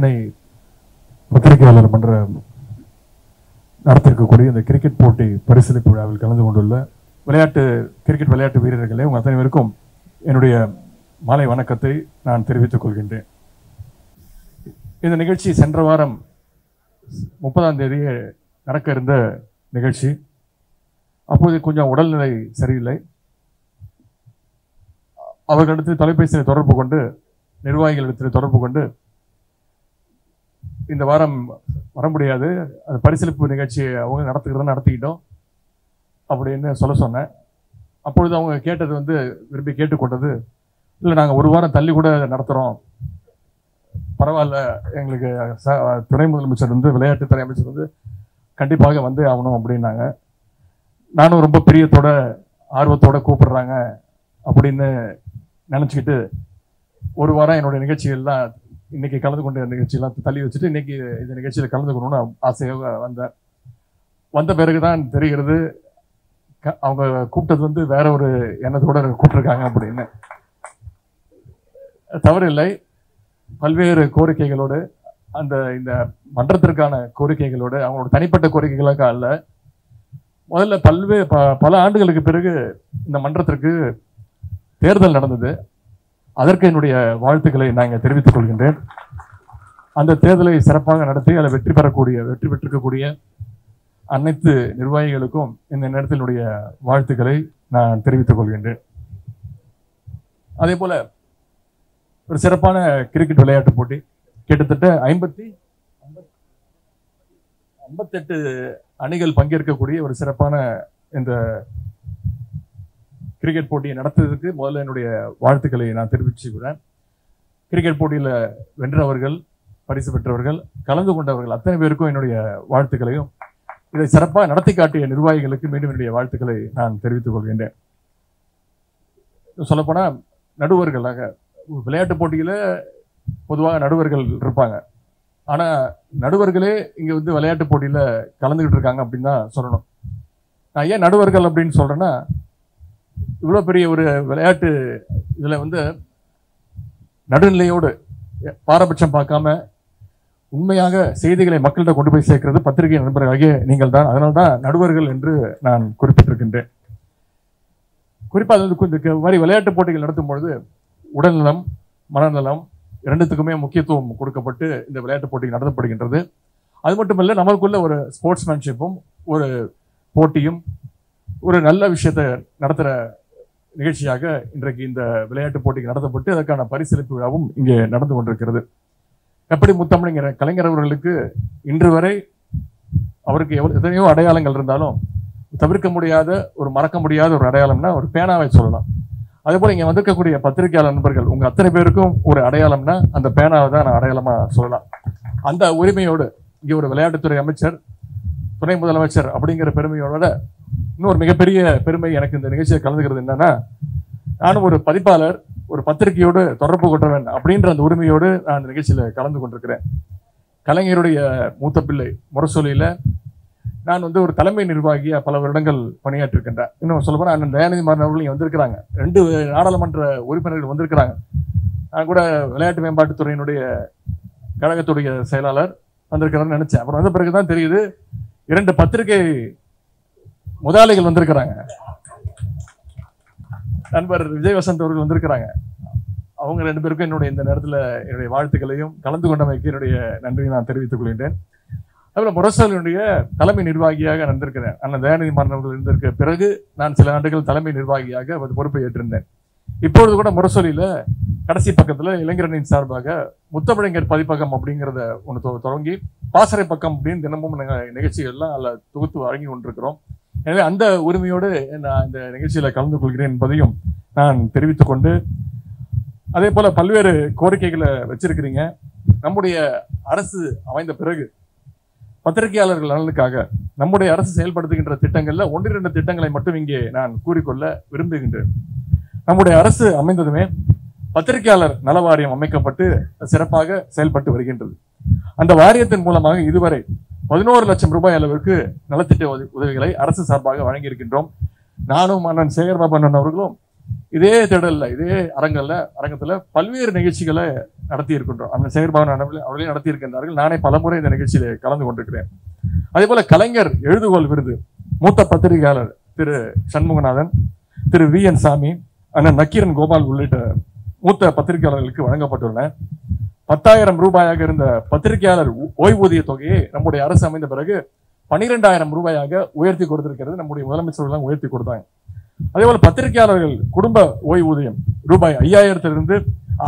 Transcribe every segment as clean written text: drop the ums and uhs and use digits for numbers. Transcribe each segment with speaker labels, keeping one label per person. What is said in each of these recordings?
Speaker 1: சென்னை பத்திரிகையாளர் மன்ற நடத்திருக்கக்கூடிய இந்த கிரிக்கெட் போட்டி பரிசளிப்பு விழாவில் கலந்து கொண்டுள்ள கிரிக்கெட் விளையாட்டு வீரர்களே, உங்கள் அத்தனை பேருக்கும் என்னுடைய மாலை வணக்கத்தை நான் தெரிவித்துக் கொள்கின்றேன். இந்த நிகழ்ச்சி சென்ற வாரம் 30ஆம் தேதி நடக்க இருந்த நிகழ்ச்சி. அப்போது கொஞ்சம் உடல்நிலை சரியில்லை. அவர்களிடத்தில் தொலைபேசியில் தொடர்பு கொண்டு, நிர்வாகிகளிடத்தில் தொடர்பு கொண்டு, இந்த வாரம் வர முடியாது, அந்த பரிசளிப்பு நிகழ்ச்சியை அவங்க நடத்திக்கிட்டோம் அப்படின்னு சொல்ல சொன்னேன். அப்பொழுது அவங்க கேட்டது விரும்பி கேட்டுக்கொண்டது, இல்லை நாங்கள் ஒரு வாரம் தள்ளி கூட நடத்துகிறோம், பரவாயில்ல, எங்களுக்கு துணை முதலமைச்சர் விளையாட்டுத்துறை அமைச்சர் கண்டிப்பாக ஆகணும் அப்படின்னாங்க. நானும் ரொம்ப பிரியத்தோட ஆர்வத்தோட கூப்பிடுறாங்க அப்படின்னு நினச்சிக்கிட்டு ஒரு வாரம் என்னுடைய நிகழ்ச்சிகள்லாம் இன்னைக்கு கலந்து கொண்ட நிகழ்ச்சியெல்லாம் தள்ளி வச்சுட்டு இன்னைக்கு இந்த நிகழ்ச்சியில் கலந்துக்கணும்னு ஆசையாக வந்த பிறகுதான் தெரிகிறது அவங்க கூப்பிட்டது வேற ஒரு எண்ணத்தோட கூப்பிட்டுருக்காங்க அப்படின்னு. தவறில்லை, பல்வேறு கோரிக்கைகளோடு, இந்த மன்றத்திற்கான கோரிக்கைகளோடு, அவங்களோட தனிப்பட்ட கோரிக்கைகளுக்காக அல்ல, முதல்ல பல ஆண்டுகளுக்கு பிறகு இந்த மன்றத்திற்கு தேர்தல் நடந்தது. அதற்கு என்னுடைய வாழ்த்துக்களை நாங்கள் தெரிவித்துக் கொள்கின்றேன். அந்த தேர்தலை சிறப்பாக நடத்தி அதில் வெற்றி பெற்றிருக்கக்கூடிய அனைத்து நிர்வாகிகளுக்கும் இந்த நேரத்தினுடைய வாழ்த்துக்களை நான் தெரிவித்துக் கொள்கின்றேன். அதே போல ஒரு சிறப்பான கிரிக்கெட் விளையாட்டு போட்டி, கிட்டத்தட்ட 58 அணிகள் பங்கேற்கக்கூடிய ஒரு சிறப்பான இந்த கிரிக்கெட் போட்டியை நடத்துவதற்கு முதல்ல என்னுடைய வாழ்த்துக்களை நான் தெரிவிச்சுக்கிறேன். கிரிக்கெட் போட்டியில் வென்றவர்கள், பரிசு பெற்றவர்கள், கலந்து கொண்டவர்கள் அத்தனை பேருக்கும் என்னுடைய வாழ்த்துக்களையும், இதை சிறப்பாக நடத்தி காட்டிய நிர்வாகிகளுக்கு மீண்டும் என்னுடைய வாழ்த்துக்களை நான் தெரிவித்துக் கொள்கின்றேன். சொல்லப்போனால் நடுவர்களாக விளையாட்டு போட்டியில் பொதுவாக நடுவர்கள் இருப்பாங்க. ஆனால் நடுவர்களே இங்கே விளையாட்டு போட்டியில் கலந்துக்கிட்டு இருக்காங்க அப்படின்னு தான் சொல்லணும். நான் ஏன் நடுவர்கள் அப்படின்னு சொல்கிறேன்னா, இவ்வளோ பெரிய ஒரு விளையாட்டு இதில் நடுநிலையோடு பாரபட்சம் பார்க்காம உண்மையாக செய்திகளை மக்கள்கிட்ட கொண்டு போய் சேர்க்கிறது பத்திரிகை நண்பர்களாகிய நீங்கள் தான். அதனால தான் நடுவர்கள் என்று நான் குறிப்பிட்டிருக்கின்றேன். குறிப்பாக இந்த மாதிரி விளையாட்டு போட்டிகள் நடத்தும் பொழுது உடல்நலம், மனநலம் இரண்டுத்துக்குமே முக்கியத்துவம் கொடுக்கப்பட்டு இந்த விளையாட்டு போட்டி நடத்தப்படுகின்றது. அது மட்டுமல்ல, நமக்குள்ள ஒரு ஸ்போர்ட்ஸ்மேன்ஷிப்பும் ஒரு போட்டியும் ஒரு நல்ல விஷயத்தை நடத்துகிற நிகழ்ச்சியாக இன்றைக்கு இந்த விளையாட்டு போட்டிக்கு நடத்தப்பட்டு அதற்கான பரிசளிப்பு விழாவும் இங்கே நடந்து கொண்டிருக்கிறது. எப்படி முத்தமிழ்ங்கிற கலைஞர் அவர்களுக்கு இன்று வரை அவருக்கு எத்தனையோ அடையாளங்கள் இருந்தாலும் தவிர்க்க முடியாத மறக்க முடியாத ஒரு அடையாளம்னா ஒரு பேனாவை சொல்லலாம். அதே போல இங்கே வந்திருக்கக்கூடிய பத்திரிகையாளர் நண்பர்கள் உங்க அத்தனை பேருக்கும் ஒரு அடையாளம்னா அந்த பேனாவை தான் நான் அடையாளமா சொல்லலாம். அந்த உரிமையோடு இங்கே ஒரு விளையாட்டுத்துறை அமைச்சர், துணை முதலமைச்சர் அப்படிங்கிற பெருமையோட இன்னொரு மிகப்பெரிய பெருமை எனக்கு இந்த நிகழ்ச்சியில் கலந்துக்கிறது என்னன்னா, நானும் ஒரு பதிப்பாளர், ஒரு பத்திரிகையோடு தொடர்பு கொண்டவன் அப்படின்ற அந்த உரிமையோடு நான் அந்த நிகழ்ச்சியில் கலந்து கொண்டிருக்கிறேன். கலைஞருடைய மூத்த பிள்ளை முரசொலியில் நான் ஒரு தலைமை நிர்வாகியா பல வருடங்கள் பணியாற்றிருக்கின்றேன். இன்னும் சொல்ல போனால் அண்ணன் தயாநிதி மாறன் அவர்கள் இங்கே வந்திருக்கிறாங்க, 2 நாடாளுமன்ற உறுப்பினர்கள் வந்திருக்கிறாங்க. நான் கூட விளையாட்டு மேம்பாட்டுத்துறையினுடைய கழகத்துடைய செயலாளர் வந்திருக்கிறான்னு நினைச்சேன். அப்புறம் வந்த பிறகுதான் தெரியுது 2 பத்திரிகை முதலாளிகள் வந்திருக்கிறாங்க. நண்பர் விஜய் வசந்த் அவர்கள் வந்திருக்கிறாங்க. அவங்க 2 பேருக்கும் என்னுடைய இந்த நேரத்தில் என்னுடைய வாழ்த்துக்களையும் கலந்து கொண்டமைக்கு என்னுடைய நன்றியை நான் தெரிவித்துக் கொள்கின்றேன். அதுபோல முரசொலியினுடைய தலைமை நிர்வாகியாக நடந்திருக்கிறேன். அண்ணன் தயாநிதி மாறன் அவர்கள் இருந்திருக்க பிறகு நான் சில ஆண்டுகள் தலைமை நிர்வாகியாக பொறுப்பை ஏற்றிருந்தேன். இப்பொழுது கூட முரசொலியில கடைசி பக்கத்துல இளைஞரணியின் சார்பாக முத்தமிழங்கர் பதிப்பகம் அப்படிங்கிறத ஒன்று தொடங்கி பாசறை பக்கம் அப்படின்னு தினமும் நிகழ்ச்சிகள்லாம் அதில் தொகுத்து வழங்கி கொண்டிருக்கிறோம். எனவே அந்த உரிமையோடு நான் இந்த நிகழ்ச்சியில கலந்து கொள்கிறேன் என்பதையும் நான் தெரிவித்துக் கொண்டு, அதே போல பல்வேறு கோரிக்கைகளை வச்சிருக்கிறீங்க. நம்முடைய அரசு அமைந்த பிறகு பத்திரிகையாளர்கள் நலனுக்காக நம்முடைய அரசு செயல்படுத்துகின்ற திட்டங்கள்ல 1-2 திட்டங்களை மட்டும் இங்கே நான் கூறிக்கொள்ள விரும்புகின்றேன். நம்முடைய அரசு அமைந்ததுமே பத்திரிகையாளர் நல வாரியம் அமைக்கப்பட்டு சிறப்பாக செயல்பட்டு வருகின்றது. அந்த வாரியத்தின் மூலமாக இதுவரை 11 லட்சம் ரூபாய் அளவிற்கு நலத்திட்ட உதவிகளை அரசு சார்பாக வழங்கியிருக்கின்றோம். நானும் அண்ணன் சேகர்பாபு அண்ணன் அவர்களும் இதே திடல்ல இதே அரங்கத்துல பல்வேறு நிகழ்ச்சிகளை நடத்தி இருக்கின்றோம். அந்த செயற்பாடு அவர்களே நடத்தி இருக்கின்றார்கள். நானே பலமுறை இந்த நிகழ்ச்சியில கலந்து கொண்டிருக்கிறேன். அதே போல கலைஞர் எழுதுகோள் விருது மூத்த பத்திரிகையாளர் திரு சண்முகநாதன், திரு VN சாமி, அண்ணன் நக்கீரன் கோபால் உள்ளிட்ட மூத்த பத்திரிகையாளர்களுக்கு வழங்கப்பட்டுள்ள 10,000 ரூபாயாக இருந்த பத்திரிகையாளர் ஓய்வூதிய தொகையை நம்முடைய அரசு அமைந்த பிறகு 12,000 ரூபாயாக உயர்த்தி கொடுத்திருக்கிறது. நம்முடைய முதலமைச்சர்கள் உயர்த்தி கொடுத்தாங்க. அதே போல பத்திரிகையாளர்கள் குடும்ப ஓய்வூதியம் ரூபாய் 5,000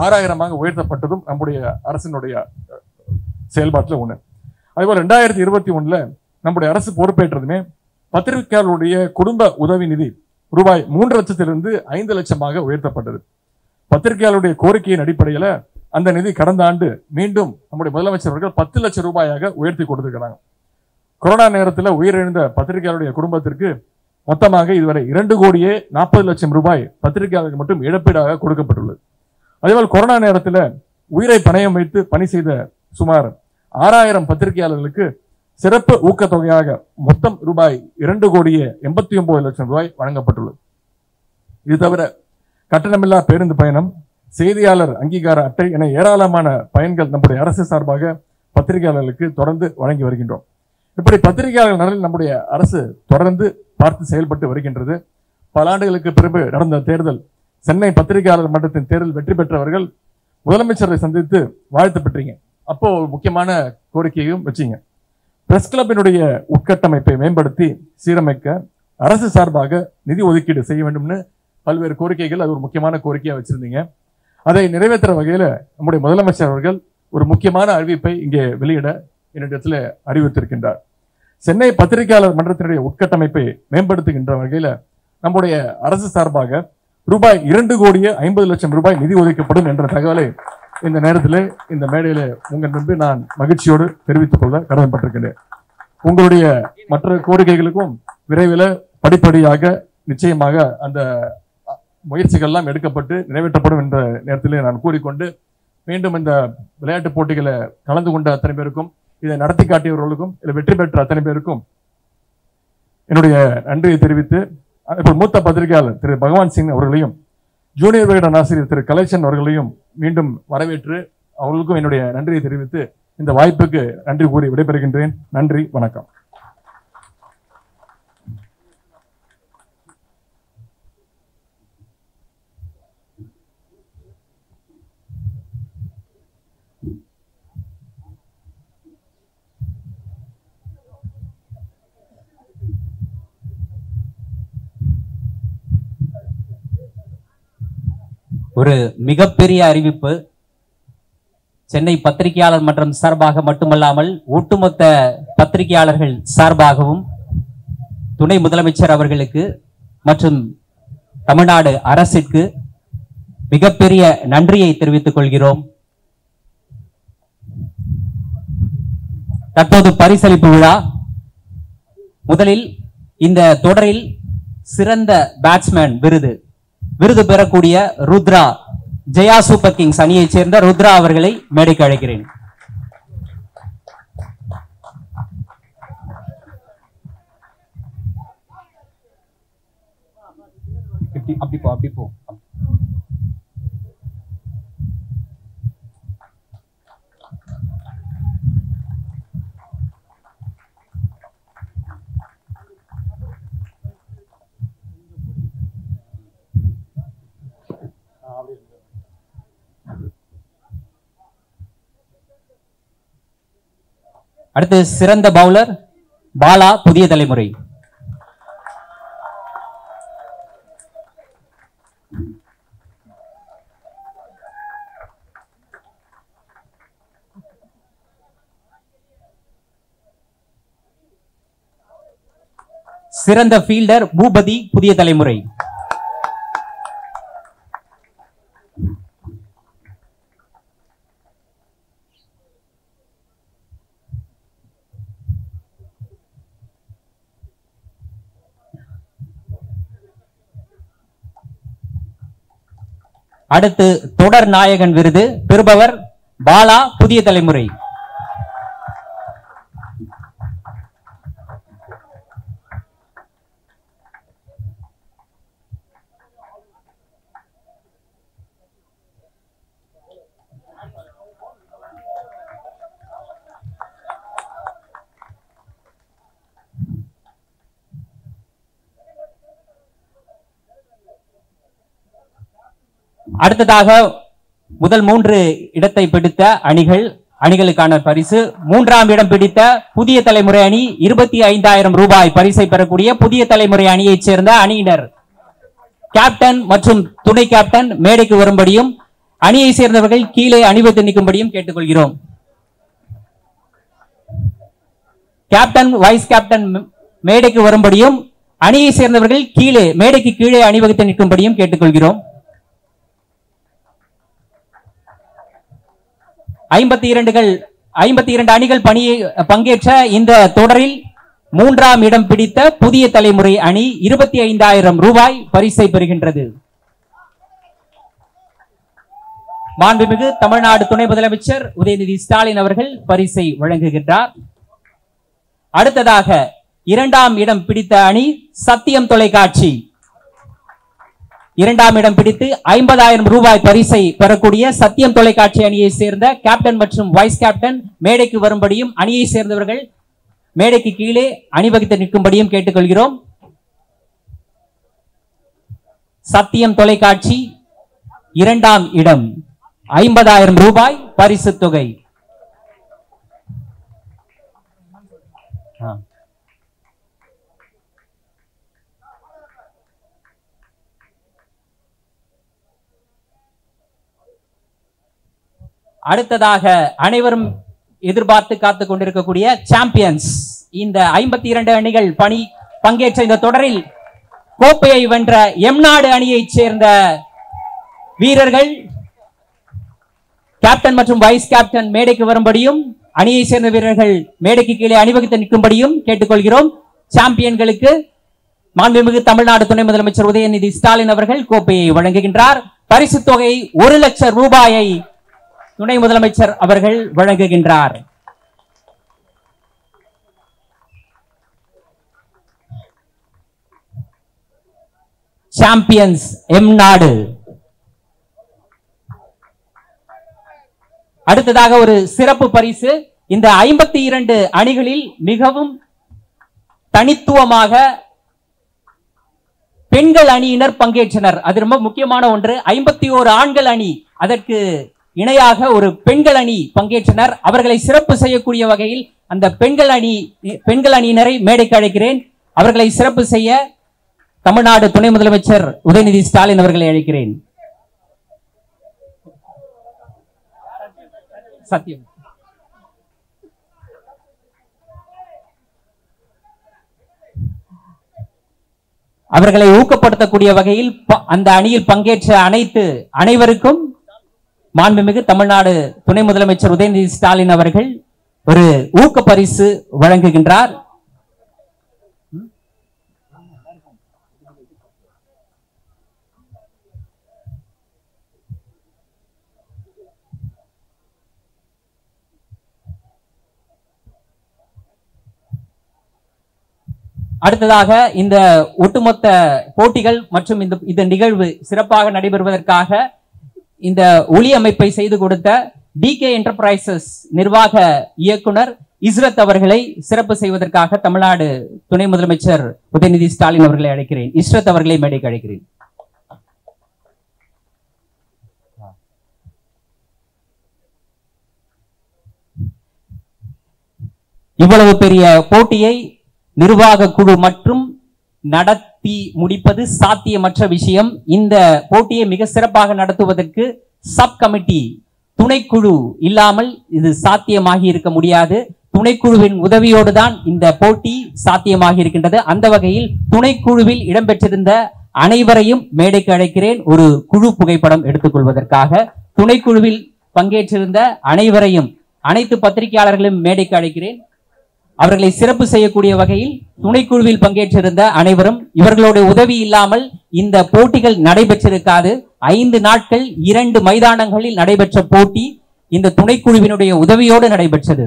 Speaker 1: 6,000 உயர்த்தப்பட்டதும் நம்முடைய அரசினுடைய செயல்பாட்டில் ஒண்ணு. அதே போல 2021 நம்முடைய அரசு பொறுப்பேற்றதுமே பத்திரிகையாளருடைய குடும்ப உதவி நிதி ரூபாய் 3 லட்சத்திலிருந்து 5 லட்சமாக உயர்த்தப்பட்டது. பத்திரிகையாளருடைய கோரிக்கையின் அடிப்படையில் அந்த நிதி கடந்த ஆண்டு மீண்டும் நம்முடைய முதலமைச்சர் அவர்கள் 10 லட்சம் ரூபாயாக உயர்த்தி கொடுத்திருக்கிறாங்க. கொரோனா நேரத்தில் உயிரிழந்த பத்திரிகையாளருடைய குடும்பத்திற்கு மொத்தமாக இதுவரை 2,40,00,000 ரூபாய் பத்திரிகையாளருக்கு மட்டும் இழப்பீடாக கொடுக்கப்பட்டுள்ளது. அதேபோல் கொரோனா நேரத்தில் உயிரை பணயம் வைத்து பணி செய்த சுமார் 6,000 பத்திரிகையாளர்களுக்கு சிறப்பு ஊக்கத்தொகையாக மொத்தம் ரூபாய் 2,89,00,000 ரூபாய் வழங்கப்பட்டுள்ளது. இது தவிர கட்டணமில்லா பேருந்து பயணம், செய்தியாளர் அங்கீகார அட்டை என ஏராளமான பயன்கள் நம்முடைய அரசு சார்பாக பத்திரிகையாளர்களுக்கு தொடர்ந்து வழங்கி வருகின்றோம். இப்படி பத்திரிகையாளர்கள் நலனில் நம்முடைய அரசு தொடர்ந்து பார்த்து செயல்பட்டு வருகின்றது. பல ஆண்டுகளுக்கு பிறகு நடந்த தேர்தல், சென்னை பத்திரிகையாளர் மன்றத்தின் தேர்தல் வெற்றி பெற்றவர்கள் முதலமைச்சரை சந்தித்து வாழ்த்து பெற்றீங்க. அப்போ ஒரு முக்கியமான கோரிக்கையும் வச்சீங்க. பிரஸ் கிளப்பினுடைய உட்கட்டமைப்பை மேம்படுத்தி சீரமைக்க அரசு சார்பாக நிதி ஒதுக்கீடு செய்ய வேண்டும்னு பல்வேறு கோரிக்கைகள், அது ஒரு முக்கியமான கோரிக்கையா வச்சிருந்தீங்க. அதை நிறைவேற்ற வகையில் நம்முடைய முதலமைச்சர் அவர்கள் ஒரு முக்கியமான அறிவிப்பை இங்கே வெளியிட என்னிடத்தில் அறிவித்திருக்கின்றார். சென்னை பத்திரிகையாளர் மன்றத்தினுடைய உட்கட்டமைப்பை மேம்படுத்துகின்ற வகையில் நம்முடைய அரசு சார்பாக ரூபாய் 2,50,00,000 ரூபாய் நிதி ஒதுக்கப்படும் என்ற தகவலை இந்த நேரத்தில் இந்த மேடையில உங்கள் முன்பு நான் மகிழ்ச்சியோடு தெரிவித்துக் கொள்ள கடமைப்பட்டிருக்கிறேன். உங்களுடைய மற்ற கோரிக்கைகளுக்கும் விரைவில் படிப்படியாக நிச்சயமாக அந்த முயற்சிகள்லாம் எடுக்கப்பட்டு நிறைவேற்றப்படும் என்ற நேரத்திலே நான் கூறிக்கொண்டு, மீண்டும் இந்த விளையாட்டுப் போட்டிகளை கலந்து கொண்ட அத்தனை பேருக்கும், இதை நடத்தி காட்டியவர்களுக்கும், இதில் வெற்றி பெற்ற அத்தனை பேருக்கும் என்னுடைய நன்றியை தெரிவித்து, இப்போ மூத்த பத்திரிகையாளர் திரு பகவான் சிங் அவர்களையும், ஜூனியர் விகடன் ஆசிரியர் திரு கலைச்சன் அவர்களையும் மீண்டும் வரவேற்று அவர்களுக்கும் என்னுடைய நன்றியை தெரிவித்து இந்த வாய்ப்புக்கு நன்றி கூறி விடைபெறுகின்றேன். நன்றி, வணக்கம்.
Speaker 2: ஒரு மிகப்பெரிய அறிவிப்பு. சென்னை பத்திரிகையாளர் மன்றம் சார்பாக மட்டுமல்லாமல் ஒட்டுமொத்த பத்திரிகையாளர்கள் சார்பாகவும் துணை முதலமைச்சர் அவர்களுக்கு மற்றும் தமிழ்நாடு அரசிற்கு மிகப்பெரிய நன்றியை தெரிவித்துக் கொள்கிறோம். தற்போது பரிசளிப்பு விழா. முதலில் இந்த தொடரில் சிறந்த பேட்ஸ்மேன் விருது பெறக்கூடிய ருத்ரா, ஜெயா சூப்பர் கிங்ஸ் அணியைச் சேர்ந்த ருத்ரா அவர்களை மேடைக்கு அழைக்கிறேன். அப்படி போ. அடுத்து சிறந்த பவுலர் பாலா, புதிய தலைமுறை. சிறந்த ஃபீல்டர் பூபதி, புதிய தலைமுறை. அடுத்து தொடர் நாயகன் விருது பெறுபவர் பாலா, புதிய தலைமுறை. அடுத்ததாக முதல் 3 இடத்தை பிடித்த அணிகளுக்கான பரிசு. 3ஆம் இடம் பிடித்த புதிய தலைமுறை அணி 25,000 ரூபாய் பரிசை பெறக்கூடிய புதிய தலைமுறை அணியைச் சேர்ந்த அணியினர் கேப்டன் மற்றும் துணை கேப்டன் மேடைக்கு வரும்படியும் அணியை சேர்ந்தவர்கள் கீழே அணிவகுத்து நிற்கும்படியும் கேட்டுக்கொள்கிறோம். கேப்டன் வைஸ் கேப்டன் மேடைக்கு வரும்படியும் அணியை சேர்ந்தவர்கள் மேடைக்கு கீழே அணிவகுத்து நிற்கும்படியும் கேட்டுக்கொள்கிறோம். 52 அணிகள் பங்கேற்ற இந்த தொடரில் 3ஆம் இடம் பிடித்த புதிய தலைமுறை அணி 25,000 ரூபாய் பரிசை பெறுகின்றது. மாண்புமிகு தமிழ்நாடு துணை முதலமைச்சர் உதயநிதி ஸ்டாலின் அவர்கள் பரிசை வழங்குகின்றார். அடுத்ததாக 2ஆம் இடம் பிடித்த அணி சத்தியம் தொலைக்காட்சி 2ஆம் இடம் பிடித்து 50,000 ரூபாய் பரிசை பெறக்கூடிய சத்தியம் தொலைக்காட்சி அணியை சேர்ந்த கேப்டன் மற்றும் வைஸ் கேப்டன் மேடைக்கு வரும்படியும் அணியை சேர்ந்தவர்கள் மேடைக்கு கீழே அணிவகுத்து நிற்கும்படியும் கேட்டுக்கொள்கிறோம். சத்தியம் தொலைக்காட்சி 2ஆம் இடம் 50,000 ரூபாய் பரிசு தொகை. அடுத்ததாக அனைவரும் எதிர்பார்த்து காத்துக் கொண்டிருக்கக்கூடிய சாம்பியன்ஸ் இந்த 52 அணிகள் பங்கேற்ற இந்த தொடரில் கோப்பையை வென்ற எம்நாடு அணியைச் சேர்ந்த வீரர்கள் கேப்டன் மற்றும் வைஸ் கேப்டன் மேடைக்கு வரும்படியும் அணியை சேர்ந்த வீரர்கள் மேடைக்கு கீழே அணிவகுத்து நிற்கும்படியும் கேட்டுக்கொள்கிறோம். சாம்பியன்களுக்கு மாண்புமிகு தமிழ்நாடு துணை முதலமைச்சர் உதயநிதி ஸ்டாலின் அவர்கள் கோப்பையை வழங்குகின்றார். பரிசு தொகை 1 லட்சம் ரூபாயை துணை முதலமைச்சர் அவர்கள் வழங்குகின்றார். சாம்பியன்ஸ் எம்நாடு. அடுத்ததாக ஒரு சிறப்பு பரிசு. இந்த 52 அணிகளில் மிகவும் தனித்துவமாக பெண்கள் அணியினர் பங்கேற்றனர். அது ரொம்ப முக்கியமான ஒன்று. 51 ஆண்கள் அணி, அதற்கு இணையாக ஒரு பெண்கள் அணி பங்கேற்றனர். அவர்களை சிறப்பு செய்யக்கூடிய வகையில் அந்த பெண்கள் அணியினரை மேடைக்கு அழைக்கிறேன். அவர்களை சிறப்பு செய்ய தமிழ்நாடு துணை முதலமைச்சர் உதயநிதி ஸ்டாலின் அவர்களை அழைக்கிறேன். சத்தியம். அவர்களை ஊக்கப்படுத்தக்கூடிய வகையில் அந்த அணியில் பங்கேற்ற அனைவருக்கும் மாண்புமிகு தமிழ்நாடு துணை முதலமைச்சர் உதயநிதி ஸ்டாலின் அவர்கள் ஒரு ஊக்க பரிசு வழங்குகின்றார். அடுத்ததாக இந்த ஒட்டுமொத்த போட்டிகள் மற்றும் இந்த நிகழ்வு சிறப்பாக நடைபெறுவதற்காக இந்த ஒளி அமைப்பை செய்து கொடுத்த டிகே என்டர்பிரைசஸ் நிர்வாக இயக்குனர் இஸ்ரத் அவர்களை சிறப்பு செய்வதற்காக தமிழ்நாடு துணை முதலமைச்சர் உதயநிதி ஸ்டாலின் அவர்களை அழைக்கிறேன். இஸ்ரத் அவர்களை மேடைக்கு அழைக்கிறேன். இவ்வளவு பெரிய போட்டியை நிர்வாக குழு மற்றும் நடத்தி முடிப்பது சாத்தியமற்ற விஷயம். இந்த போட்டியை மிக சிறப்பாக நடத்துவதற்கு சப் கமிட்டி துணைக்குழு இல்லாமல் இது சாத்தியமாகி இருக்க முடியாது. துணைக்குழுவின் உதவியோடு தான் இந்த போட்டி சாத்தியமாகி இருக்கின்றது. அந்த வகையில் துணைக்குழுவில் இடம்பெற்றிருந்த அனைவரையும் மேடைக்கு அழைக்கிறேன் ஒரு குழு புகைப்படம் எடுத்துக்கொள்வதற்காக. துணைக்குழுவில் பங்கேற்றிருந்த அனைத்து பத்திரிகையாளர்களையும் மேடைக்கு அழைக்கிறேன். அவர்களை சிறப்பு செய்யக்கூடிய வகையில் துணைக்குழுவில் பங்கேற்றிருந்த அனைவரும், இவர்களுடைய உதவி இல்லாமல் இந்த போட்டிகள் நடைபெற்றிருக்காது. 5 நாட்கள் 2 மைதானங்களில் நடைபெற்ற போட்டி இந்த துணைக்குழுவினுடைய உதவியோடு நடைபெற்றது.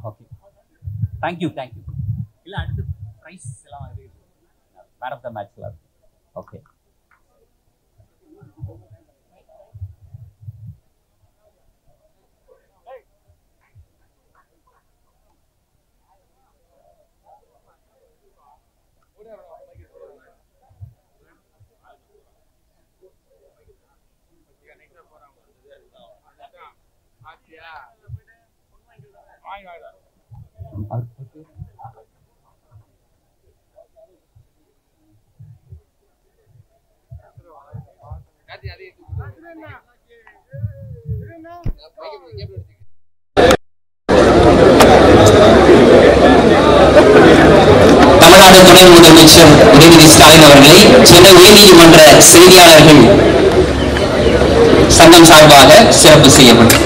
Speaker 2: Okay, thank you. இல்லை அடுத்து ப்ரைஸ் எல்லாம் மேன் ஆஃப் த மேட்ச்ல. ஓகே,
Speaker 3: தமிழ்நாடு துணை முதலமைச்சர் உதயநிதி ஸ்டாலின் அவர்களை சென்னை உயர்நீதிமன்ற செய்தியாளர்கள் சங்கம் சார்பாக சிறப்பு செய்யப்பட்டது.